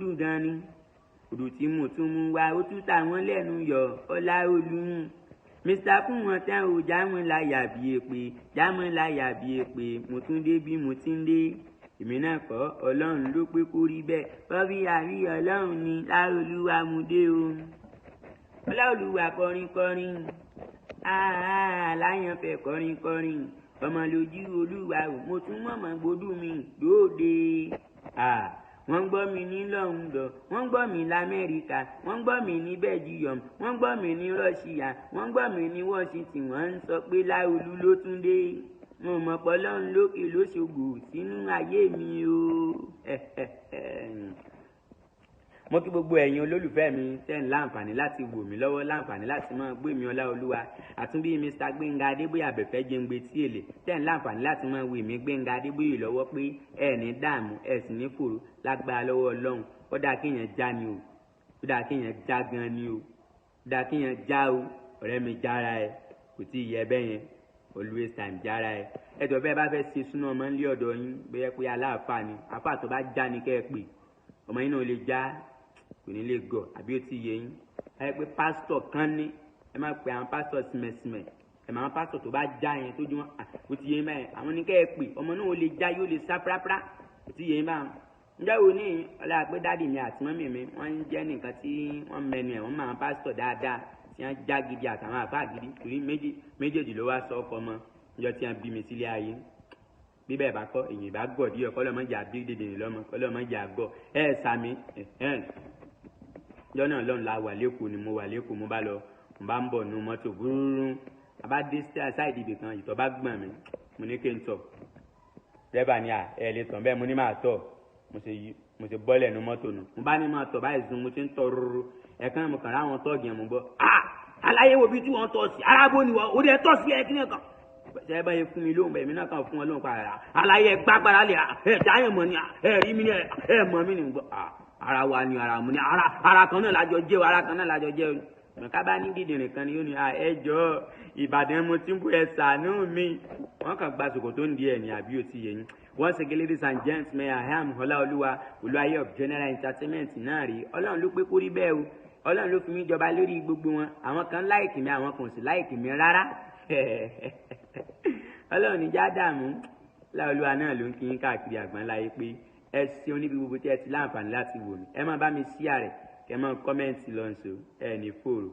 dùn gan ni odò tí mo tún mú wá ó tún tàwọn lẹ́nu yọ ọlá olùhùn Mr. Funwontan ò jámọ́ láyà bí èpè jámọ́ láyà bí èpè mo tún dé bí mo ti ń dé èmi náà kọ́ ọlọ́run ló pé kó rí bẹ́ẹ̀ bọ́bí àrí ọlọ́run ni láolúwa mú dé o ọláolúwa kọrin kọrin láyànfẹ́ kọrin kọrin ọmọ lójú olúwa o mo tún mọ̀mọ́ gbódù mi lóde wọ́n gbọ́ mi ní London wọ́n gbọ́ mi lamẹ́ríkà wọ́n gbọ́ mi ní Belgium wọ́n gbọ́ mi ní Russia wọ́n gbọ́ mi ní Washington wọ́n ń sọ pé láolú ló tún dé mo mọ̀ pé Ọlọ́run lókè ló ṣògo sínú ayé mi o. mo kí gbogbo ẹ̀yin olólùfẹ́ mi tẹ́ ń láǹfààní láti wò mí lọ́wọ́ láǹfààní láti máa gbé mi Ọláolúwa Àtúnbí Mr. Gbenga Adeboye abẹ́fẹ́ jẹ́ǹgbé tí èlé tẹ́ ń láǹfààní láti máa wò mí Gbenga Adeboye lọ́wọ́ pé ẹ̀ ní dààmú ẹ̀ sì ní fòrò lágbára lọ́wọ́ Ọlọ́run ó dáa kéèyàn já ni o ó dáa kéèyàn já gan ni o ó dáa kéèyàn já o ọ̀rẹ́ mi jára ẹ kò tí ì yẹ bẹ́ẹ̀ yẹn always time jára ẹ ẹ̀dọ̀ bẹ́ẹ̀ bá fẹ́ ṣe súná ọmọ ńlẹ́ ọ̀dọ̀ yín bẹ́ẹ̀ pé aláàfáà ni àfáà tó bá já ni kẹ́ ẹ pè ọmọ yín náà lè já kò ní lè gọ̀ àbí ó ti yẹ yín ẹ pé pásítọ̀ kan ní ẹ má pe àwọn pásítọ̀ sìmẹ̀sìmẹ̀ ẹ máa pásítọ̀ tó bá já yẹn tó jú wọn ó ti yẹ yín báyẹn àwọn ní kẹ́ ẹ pè ọmọ náà ó lè já yóò lè sá pàápàá ó ti yẹ yín báyẹn ǹjẹ́ wo ní ọlá pé dáàdì mi àti mọ́mì mi wọ́n ń jẹ́ nìkan tí wọ́n mẹ́nu ẹ̀ wọ́n máa pásítọ̀ dáadáa tí wọ́n já gidi àtàwọn àfáà gidi torí méjèèjì ló wá sọ ọkọ ọmọ níjọ́ tí wọ́n bí mi sílé ayé bíbẹ̀ bá kọ́ èyí bá gọ̀ díẹ̀ kọ́lọ́mọ́jà bí dèdè lọ́mọ kọ́lọ́mọ́jà gọ̀ sàmì jọ́ náà lọ́run la wà lẹ́kọ̀ọ́ ni mo wà lẹ́kọ̀ọ́ mo bá lọ mo bá ń bọ̀ nu mọ́tò gbúrúrú bàbá dé sáìdì ibì kan ìtọ̀ bá gbọ̀n mi mo ní kí n tọ̀ dẹ́bà ni lè tàn bẹ́ẹ̀ mo ní máa tọ̀ mo ṣe bọ́lẹ̀ nu mọ́tò nù mo bá ní máa tọ̀ báyìí sun mo ti ń tọ̀ rúrú ẹ̀kan mo kàn ráwọn tọ́ọ̀gì yẹn mo gbọ́ aláyé wo bí tí wọ́n tọ̀ sí arábó ni wọ́n ó dẹ̀ tọ̀ sí ẹ̀ kí ni kan ṣe bá yẹ fún mi lóhùn bẹ́ẹ̀ mi náà kàn fún wọn lóhùn padà aláyé gbàgbára lè dáyẹ̀ mọ́ ni rí mi ni mọ́ mi ni gbọ́ ara wa ni ara mu ni ara kan náà lájọ jẹ́ o ara kan náà lájọ jẹ́ o mọ̀ká bá ní dídìrín kan ni yóò ní ẹjọ́ Ìbàdàn mo ti ń bú ẹ ṣàánú mi wọ́n kàn gba sòkò tó ń di ẹ̀ ní àbí ó ti yẹ yín once again ladies and gentlemen I am Ọláolúwa olúwayé of general entertainment náà rí Ọlọ́run ló pé kó rí bẹ́ẹ̀ o Ọlọ́run ló fi mí jọba lórí gbogbo wọn àwọn kan láìkì mi àwọn kan sì láìkì mi rárá Ọlọ́run ní já dààmú Ọláolúwa náà ló ń kí yín káàkiri àgbáńláyé pé ẹ ṣeun níbi gbogbo tí ẹ ti láǹfààní láti wò mí ẹ máa bá mi ṣíà rẹ̀ kẹ́ máa kọ́mẹ́ǹtì lọ́nṣọ́ ẹ ní fòrò.